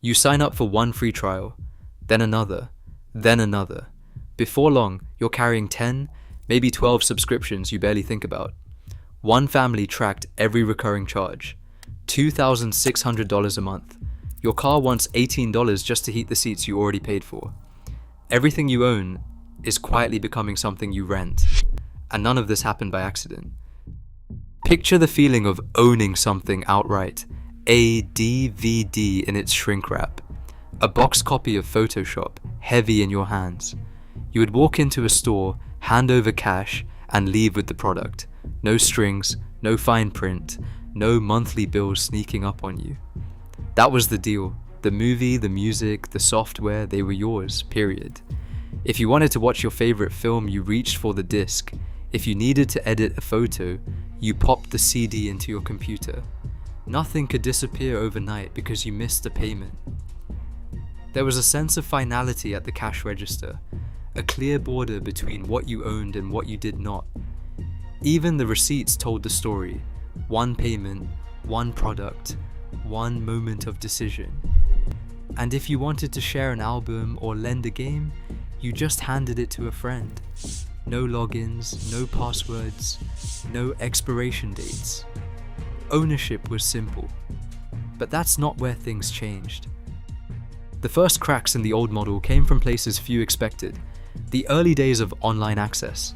You sign up for one free trial, then another, then another. Before long, you're carrying 10, maybe 12 subscriptions you barely think about. One family tracked every recurring charge. $2,600 a month. Your car wants $18 just to heat the seats you already paid for. Everything you own is quietly becoming something you rent. And none of this happened by accident. Picture the feeling of owning something outright. A DVD in its shrink wrap. A box copy of Photoshop, heavy in your hands. You would walk into a store, hand over cash, and leave with the product. No strings, no fine print, no monthly bills sneaking up on you. That was the deal. The movie, the music, the software, they were yours, period. If you wanted to watch your favorite film, you reached for the disc. If you needed to edit a photo, you popped the CD into your computer. Nothing could disappear overnight because you missed a payment. There was a sense of finality at the cash register, a clear border between what you owned and what you did not. Even the receipts told the story. One payment, one product, one moment of decision. And if you wanted to share an album or lend a game, you just handed it to a friend. No logins, no passwords, no expiration dates. Ownership was simple. But that's not where things changed. The first cracks in the old model came from places few expected, the early days of online access.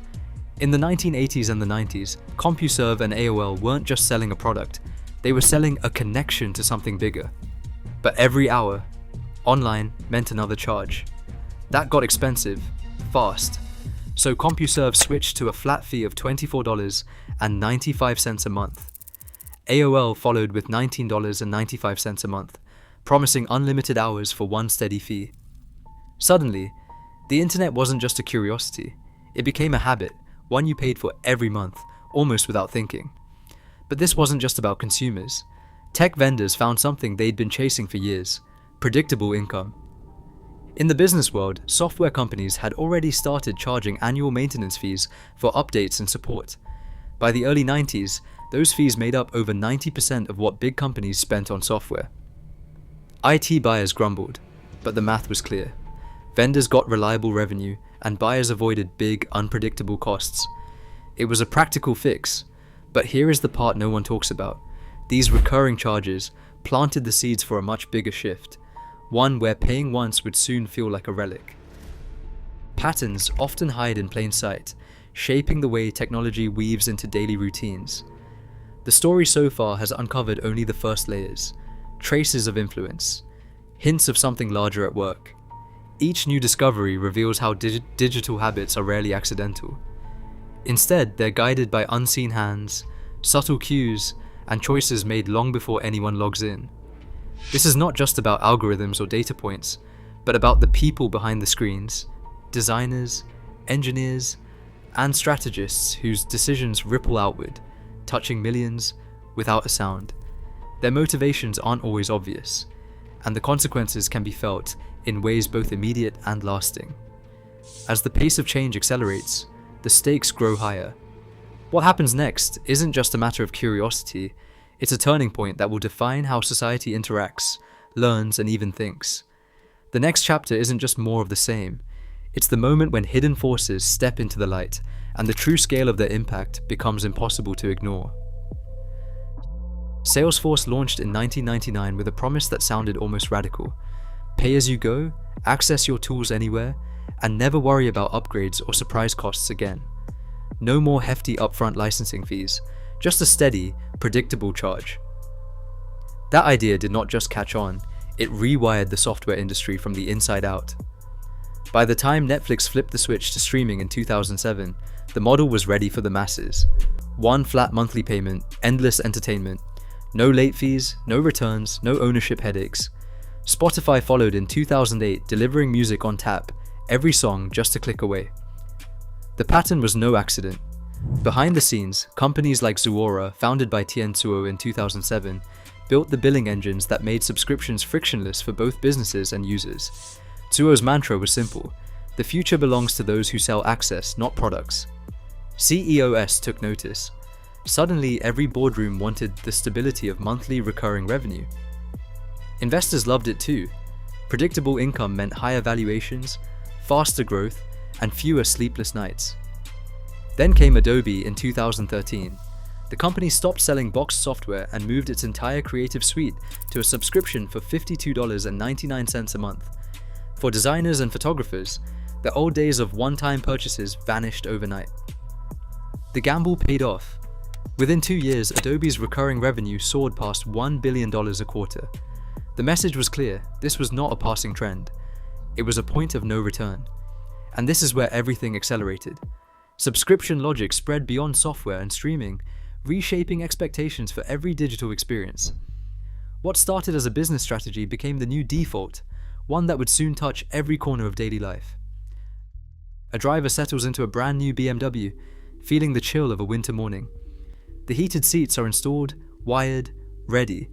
In the 1980s and the 90s, CompuServe and AOL weren't just selling a product, they were selling a connection to something bigger. But every hour, online meant another charge. That got expensive, fast. So CompuServe switched to a flat fee of $24.95 a month. AOL followed with $19.95 a month, promising unlimited hours for one steady fee. Suddenly, the internet wasn't just a curiosity, it became a habit, one you paid for every month, almost without thinking. But this wasn't just about consumers. Tech vendors found something they'd been chasing for years: predictable income. In the business world, software companies had already started charging annual maintenance fees for updates and support. By the early 90s, those fees made up over 90% of what big companies spent on software. IT buyers grumbled, but the math was clear. Vendors got reliable revenue, and buyers avoided big, unpredictable costs. It was a practical fix, but here is the part no one talks about. These recurring charges planted the seeds for a much bigger shift, one where paying once would soon feel like a relic. Patterns often hide in plain sight, shaping the way technology weaves into daily routines. The story so far has uncovered only the first layers, traces of influence, hints of something larger at work. Each new discovery reveals how digital habits are rarely accidental. Instead, they're guided by unseen hands, subtle cues, and choices made long before anyone logs in. This is not just about algorithms or data points, but about the people behind the screens, designers, engineers, and strategists whose decisions ripple outward, touching millions without a sound. Their motivations aren't always obvious, and the consequences can be felt in ways both immediate and lasting. As the pace of change accelerates, the stakes grow higher. What happens next isn't just a matter of curiosity, it's a turning point that will define how society interacts, learns, and even thinks. The next chapter isn't just more of the same, it's the moment when hidden forces step into the light, and the true scale of their impact becomes impossible to ignore. Salesforce launched in 1999 with a promise that sounded almost radical. Pay as you go, access your tools anywhere, and never worry about upgrades or surprise costs again. No more hefty upfront licensing fees, just a steady, predictable charge. That idea did not just catch on, it rewired the software industry from the inside out. By the time Netflix flipped the switch to streaming in 2007, the model was ready for the masses. One flat monthly payment, endless entertainment, no late fees, no returns, no ownership headaches. Spotify followed in 2008, delivering music on tap, every song just a click away. The pattern was no accident. Behind the scenes, companies like Zuora, founded by Tien Tzuo in 2007, built the billing engines that made subscriptions frictionless for both businesses and users. Tzuo's mantra was simple: the future belongs to those who sell access, not products. CEOs took notice. Suddenly, every boardroom wanted the stability of monthly recurring revenue. Investors loved it too. Predictable income meant higher valuations, faster growth, and fewer sleepless nights. Then came Adobe in 2013. The company stopped selling boxed software and moved its entire creative suite to a subscription for $52.99 a month. For designers and photographers, the old days of one-time purchases vanished overnight. The gamble paid off. Within 2 years, Adobe's recurring revenue soared past $1 billion a quarter. The message was clear: this was not a passing trend. It was a point of no return. And this is where everything accelerated. Subscription logic spread beyond software and streaming, reshaping expectations for every digital experience. What started as a business strategy became the new default, one that would soon touch every corner of daily life. A driver settles into a brand new BMW, feeling the chill of a winter morning. The heated seats are installed, wired, ready,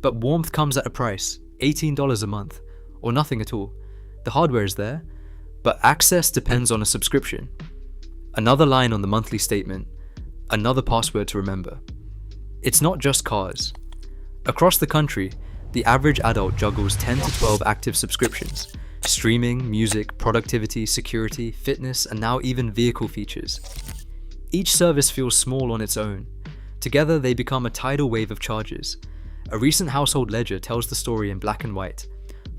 but warmth comes at a price, $18 a month, or nothing at all. The hardware is there, but access depends on a subscription. Another line on the monthly statement, another password to remember. It's not just cars. Across the country, the average adult juggles 10 to 12 active subscriptions: streaming, music, productivity, security, fitness, and now even vehicle features. Each service feels small on its own. Together, they become a tidal wave of charges. A recent household ledger tells the story in black and white.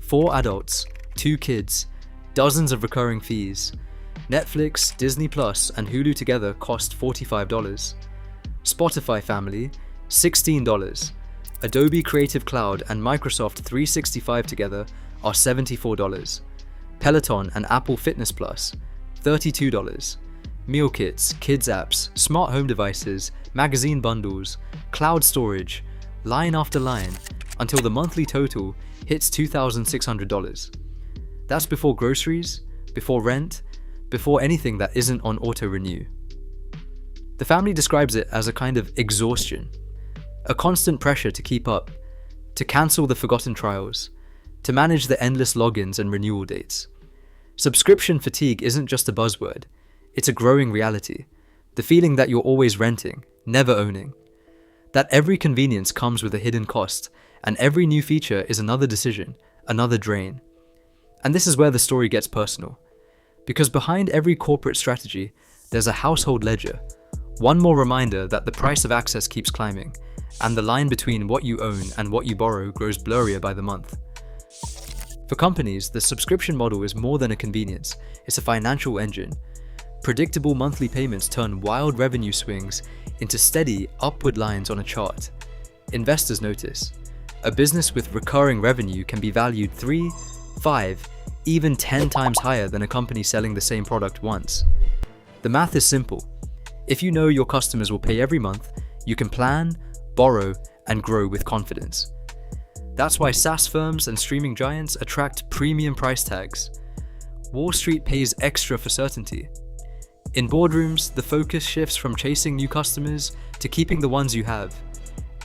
4 adults, 2 kids, dozens of recurring fees. Netflix, Disney Plus, and Hulu together cost $45. Spotify family, $16. Adobe Creative Cloud and Microsoft 365 together are $74. Peloton and Apple Fitness Plus, $32. Meal kits, kids apps, smart home devices, magazine bundles, cloud storage, line after line, until the monthly total hits $2,600. That's before groceries, before rent, before anything that isn't on auto-renew. The family describes it as a kind of exhaustion, a constant pressure to keep up, to cancel the forgotten trials, to manage the endless logins and renewal dates. Subscription fatigue isn't just a buzzword, it's a growing reality. The feeling that you're always renting, never owning. That every convenience comes with a hidden cost, and every new feature is another decision, another drain. And this is where the story gets personal. Because behind every corporate strategy, there's a household ledger. One more reminder that the price of access keeps climbing, and the line between what you own and what you borrow grows blurrier by the month. For companies, the subscription model is more than a convenience, it's a financial engine. Predictable monthly payments turn wild revenue swings into steady upward lines on a chart. Investors notice. A business with recurring revenue can be valued 3, 5, even 10 times higher than a company selling the same product once. The math is simple. If you know your customers will pay every month, you can plan, borrow, and grow with confidence. That's why SaaS firms and streaming giants attract premium price tags. Wall Street pays extra for certainty. In boardrooms, the focus shifts from chasing new customers to keeping the ones you have.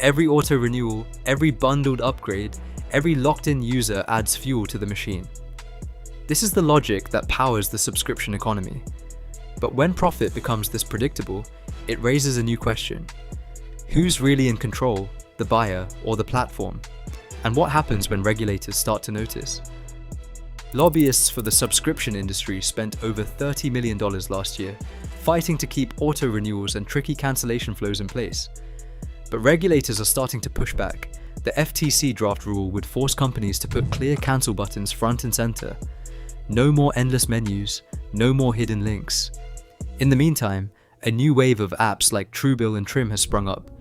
Every auto renewal, every bundled upgrade, every locked-in user adds fuel to the machine. This is the logic that powers the subscription economy. But when profit becomes this predictable, it raises a new question. Who's really in control, the buyer or the platform? And what happens when regulators start to notice? Lobbyists for the subscription industry spent over $30 million last year, fighting to keep auto renewals and tricky cancellation flows in place. But regulators are starting to push back. The FTC draft rule would force companies to put clear cancel buttons front and center. No more endless menus, no more hidden links. In the meantime, a new wave of apps like Truebill and Trim has sprung up,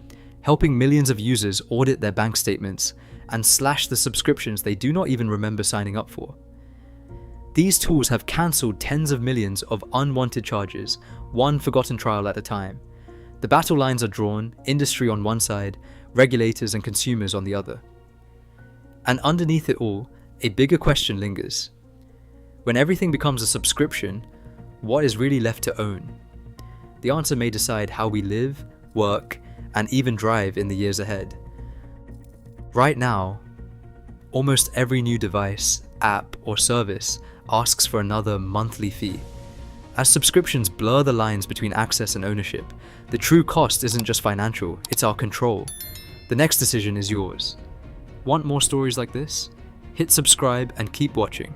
helping millions of users audit their bank statements and slash the subscriptions they do not even remember signing up for. These tools have cancelled tens of millions of unwanted charges, one forgotten trial at a time. The battle lines are drawn, industry on one side, regulators and consumers on the other. And underneath it all, a bigger question lingers. When everything becomes a subscription, what is really left to own? The answer may decide how we live, work, and even drive in the years ahead. Right now, almost every new device, app, or service asks for another monthly fee. As subscriptions blur the lines between access and ownership, the true cost isn't just financial, it's our control. The next decision is yours. Want more stories like this? Hit subscribe and keep watching.